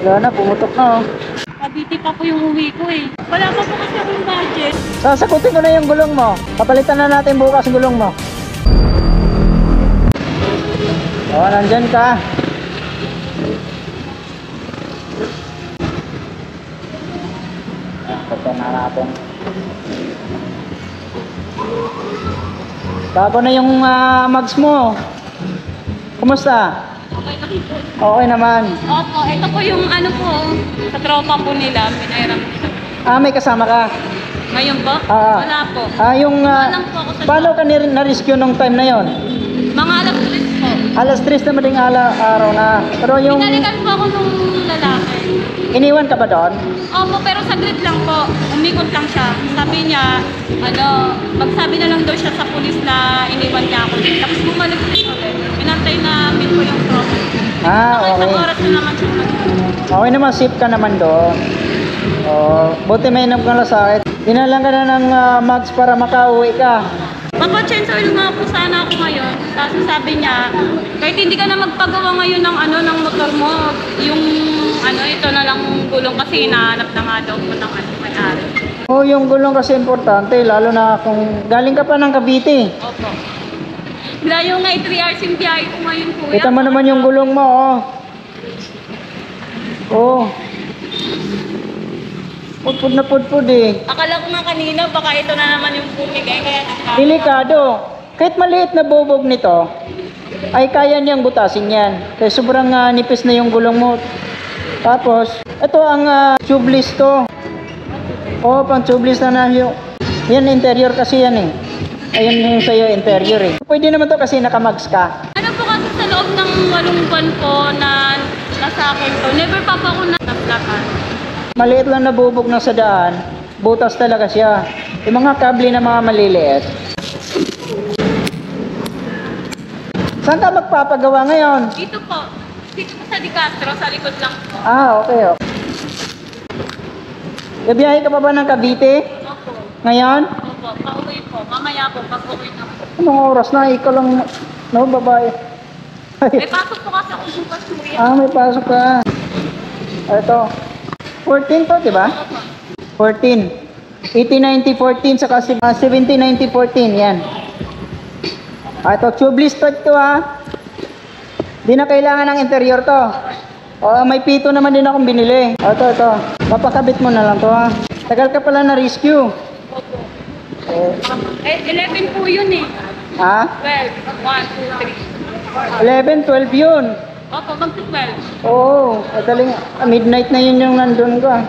Wala na, pumutok na oh. Cavite pa po yung uwi ko eh. Wala pa po kasi akong budget. Sasakutin ko na yung gulong mo. Papalitan na natin bukas yung gulong mo. Oh, nandyan ka. Pagka na natin. Bago na yung mags mo. Kumusta? Okay na po. Okay naman. Opo, ito po yung ano po, sa tropa po nila, pinairam nila. May kasama ka? Ngayon po? Ah. Wala po. Yung Walang po ako sa paano ka na-rescue nung time na yon? Mga alas 3 po. Alas 3 na mading araw na. Pero yung Pinalikan po ako nung lalaki. iniwan ka ba doon? Opo, pero saglit lang po. Umikot lang siya. Sabi niya, magsabi na lang daw siya sa pulis na iniwan niya ako. Tapos bumalik ulit ulit. Pinantay namin po yung process. Okay. Isang oras na naman siya. Okay naman, safe ka naman doon. Buti may inom kang lasakit. Dinalang ka na ng mags para makauwi ka. Papa-change oil nga po sana ako ngayon. Tapos sabi niya, kahit hindi ka na magpagawa ngayon ng ng motor mo, yung ito na lang gulong kasi hinahanap na nga daw po ng may-ari. Yung gulong kasi importante, lalo na kung galing ka pa ng Cavite. Opo. Layo nga 3 hours yung biyahe ko ngayon kuya. Kita mo naman yung gulong mo, oh. Oh. Pudpud na pudpud eh. Akala ko nga kanina baka ito na naman yung pumigay kaya Delikado. Kahit maliit na bubog nito, ay kaya niyang butasin yan. Kaya sobrang nipis na yung gulong mo. Tapos, ito ang tubeless to. Pang tubeless na yung... Yan interior kasi yan eh. Ayun yung sa'yo interior eh. Pwede naman to kasi nakamags ka. ano po kasi sa loob ng 8 buwan po na nasa akin to, never pa po ako naplakan. Maliit lang na bubog na sa daan, butas talaga siya. Yung mga kable na mga maliliit. Saan ka magpapagawa ngayon? Dito po. Dito po sa Di Castro, sa likod lang po. Okay. Gabiyahe ka pa ba ng Cavite? Opo. Ngayon? Opo. Pauwi po. Mamaya po. Pag-uwi na po. Anong oras na? Ikaw lang, no, babae. May pasok po kasi ako bukas kuya. May pasok ka. Ito. 14 to, di ba? Opo. 14. 80-90-14 saka 70-90-14. Yan. Ito, tubeless type to ha. Di na kailangan ng interior to. May pito naman din akong binili. Ito. Papakabit mo na lang to ha. Tagal ka pala na rescue. Opo. 11 po yun eh. 12. 1, 2, 3. 11, 12 yun. Opo, mag-12. Madaling midnight na yun yung nandun ka.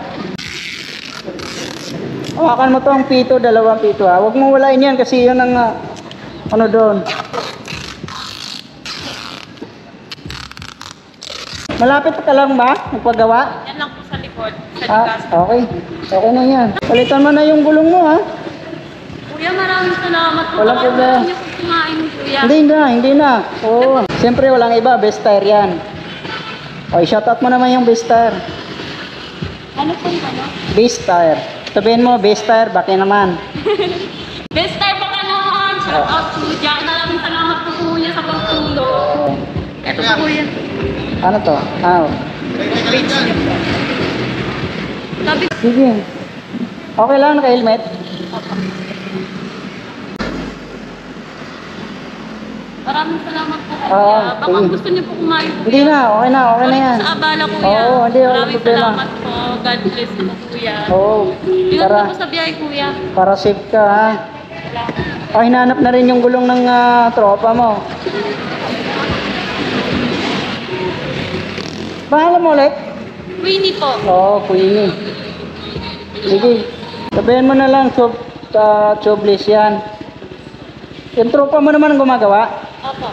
Hawakan mo to ang pito, 2 pito ha. Huwag mong walain yan kasi yun ang doon. Malapit ka lang ba? Magpagawa? Yan lang po sa likod. Sa Di Castro. Okay. Okay na yan. Palitan mo na yung gulong mo ha. Kuya, maraming salamat po. Walang Baka problema. gusto niyo po kumain, kuya. Hindi na. Siyempre walang iba, best tire yan. Shoutout mo naman yung best tire. Ano po yung ano? Best tire. Sabihin mo, best tire, bakit naman? Best time pa ka naman! Shout out kuya. Maraming salamat po kuya sa pagtulong. Ito po kuya. Ano to? Page niyo po. Sabi ko. Sige. Okay lang, naka-helmet. Maraming salamat po kuya. Oo, Baka sige. gusto niyo po kumain kuya. Hindi na, okay na yan. Sa abala kuya. Oo, hindi, walang Maraming problema. salamat po. God bless po kuya. Para, Ingat na po sa biyahe kuya. para safe ka ha. Hinanap na rin yung gulong ng tropa mo. Bahala mo ulit? Queenie po. Queenie. Sige, sabihin mo na lang, tubeless yan. Yung tropa mo naman ang gumagawa? Opo.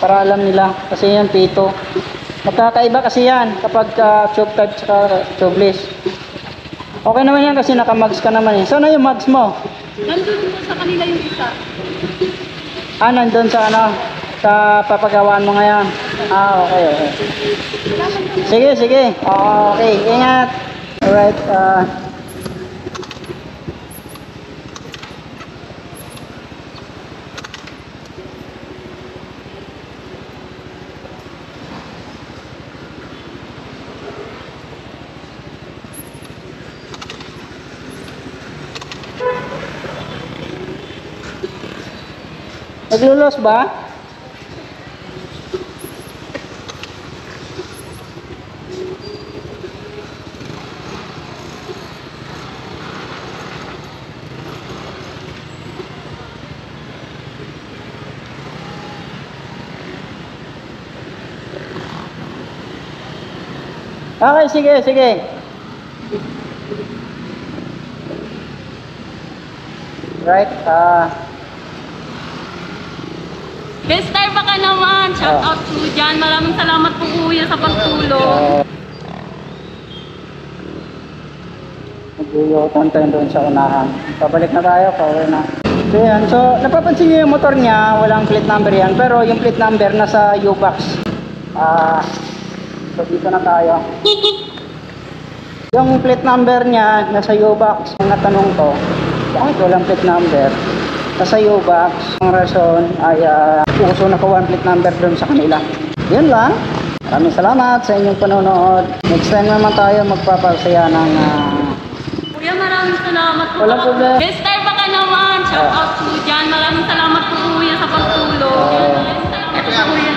Para alam nila. Kasi yan, pito. Magkakaiba kasi yan kapag tube type at tubeless. Okay naman yan kasi nakamags ka naman eh. Saan na yung mags mo? Nandun po sa kanila yung isa. Nandun sa sa papagawaan mo ngayon. Okay. Sige. Okay, ingat. Alright, Naglulos ba? Okay, sige, sige. Right, Bestar baka naman, shout out po dyan. Maraming salamat po kuya sa pagtulong. Mag-iyotan tayo doon sa unahan. Pabalik na tayo, pauwi na. So yan, so napapansin niyo yung motor niya, walang plate number yan, pero yung plate number nasa U-box. So dito na tayo. Yung plate number niya nasa U-box. Yung natanong ko, bakit walang plate number? Nasa U-box. Ang rason ay uso na ko one plate number doon sa kanila. Yun lang. Maraming salamat sa inyong panonood. Next time naman tayo magpapasaya ng Kuya, maraming salamat po. Walang problema. Bestar baka naman, shout out po dyan. Maraming salamat po kuya sa pagtulong. Ito po kuya.